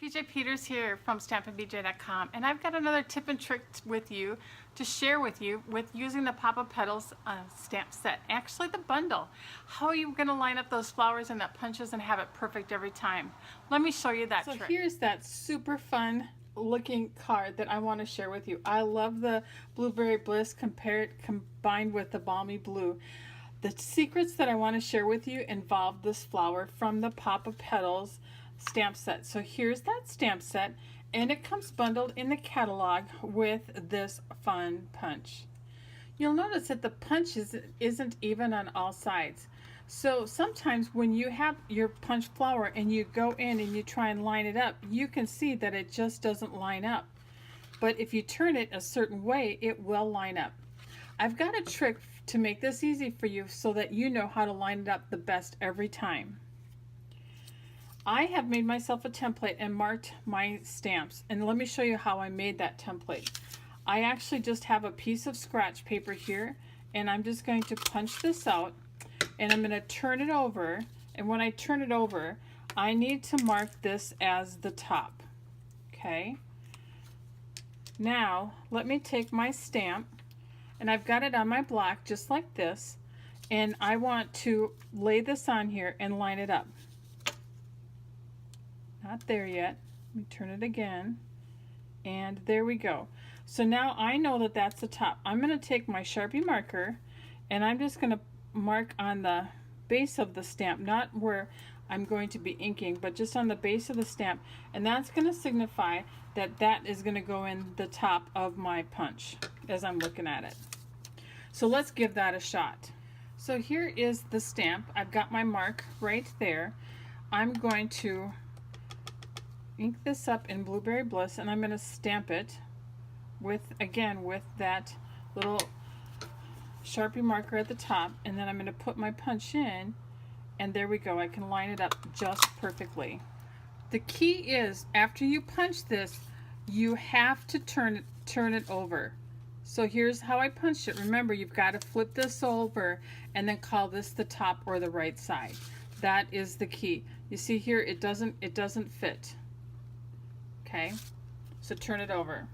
BJ Peters here from stampingbj.com, and I've got another tip and trick with you to share with you with using the Pop of Petals stamp set, actually the bundle. How are you going to line up those flowers and that punches and have it perfect every time? Let me show you that trick. So here's that super fun looking card that I want to share with you. I love the Blueberry Bliss combined with the Balmy Blue. The secrets that I want to share with you involve this flower from the Pop of Petals stamp set. So here's that stamp set, and it comes bundled in the catalog with this fun punch. You'll notice that the punch isn't even on all sides. So sometimes when you have your punch flower and you go in and you try and line it up, you can see that it just doesn't line up. But if you turn it a certain way, it will line up. I've got a trick to make this easy for you so that you know how to line it up the best every time. I have made myself a template and marked my stamps, and let me show you how I made that template. I actually just have a piece of scratch paper here, and I'm just going to punch this out, and I'm going to turn it over, and when I turn it over, I need to mark this as the top. Okay, now let me take my stamp, and I've got it on my block just like this, and I want to lay this on here and line it up. Not there yet. Let me turn it again, and there we go. So now I know that that's the top. I'm going to take my Sharpie marker, and I'm just going to mark on the base of the stamp, not where I'm going to be inking, but just on the base of the stamp, and that's going to signify that that is going to go in the top of my punch as I'm looking at it. So let's give that a shot. So here is the stamp. I've got my mark right there. I'm going to ink this up in Blueberry Bliss, and I'm going to stamp it with that little Sharpie marker at the top, and then I'm going to put my punch in, and there we go. I can line it up just perfectly. The key is after you punch this, you have to turn it over. So here's how I punched it. Remember, you've got to flip this over and then call this the top or the right side. That is the key. You see here, it doesn't fit. Okay, so turn it over.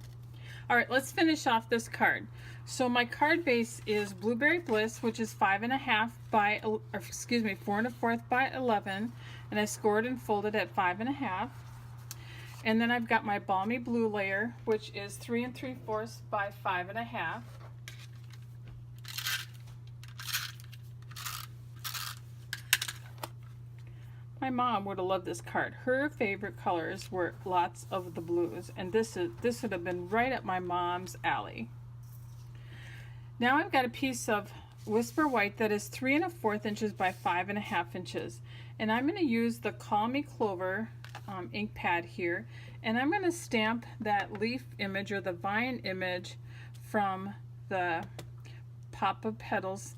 All right, let's finish off this card. So my card base is Blueberry Bliss, which is 5.5 by, or excuse me, 4 1/4 by 11, and I scored and folded at 5.5. And then I've got my Balmy Blue layer, which is 3 3/4 by 5.5. My mom would have loved this card. Her favorite colors were lots of the blues, and this would have been right up my mom's alley. Now I've got a piece of Whisper White that is 3 1/4 inches by 5.5 inches, and I'm going to use the Call Me Clover ink pad here, and I'm going to stamp that leaf image or the vine image from the Pop of Petals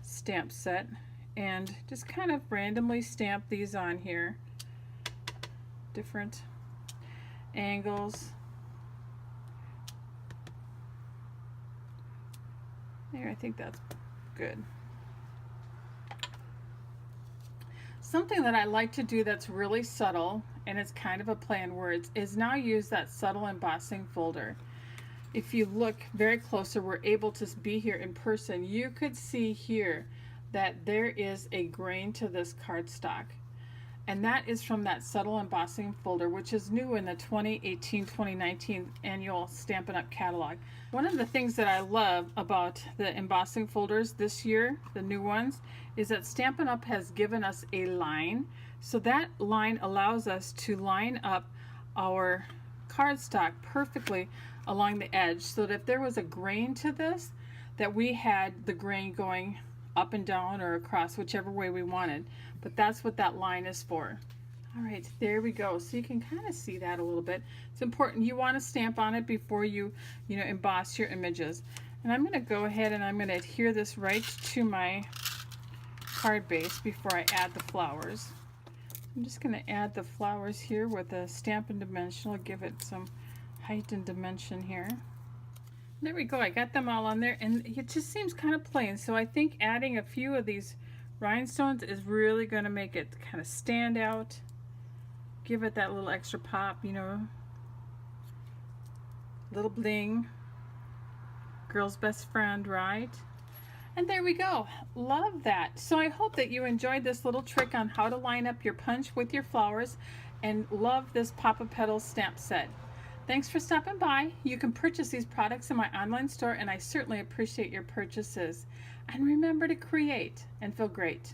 stamp set, and just kind of randomly stamp these on here, different angles. There, I think that's good. Something that I like to do that's really subtle, and it's kind of a play on words, is now use that subtle embossing folder. If you look very closer, we're able to be here in person. You could see here that there is a grain to this cardstock, and that is from that subtle embossing folder, which is new in the 2018-2019 annual Stampin' Up! Catalog. One of the things that I love about the embossing folders this year, the new ones, is that Stampin' Up! Has given us a line, so that line allows us to line up our cardstock perfectly along the edge, so that if there was a grain to this, that we had the grain going up and down or across, whichever way we wanted. But that's what that line is for. All right, there we go. So you can kind of see that a little bit. It's important. You want to stamp on it before you emboss your images. And I'm going to go ahead and I'm going to adhere this right to my card base before I add the flowers. I'm just going to add the flowers here with a Stampin' Dimensional, give it some height and dimension here. There we go. I got them all on there, and it just seems kind of plain, so I think adding a few of these rhinestones is really going to make it kind of stand out give it that little extra pop, you know, little bling. Girl's best friend, right? And there we go. Love that. So I hope that you enjoyed this little trick on how to line up your punch with your flowers, and love this Pop of Petals stamp set. Thanks for stopping by. You can purchase these products in my online store, and I certainly appreciate your purchases. And remember to create and feel great.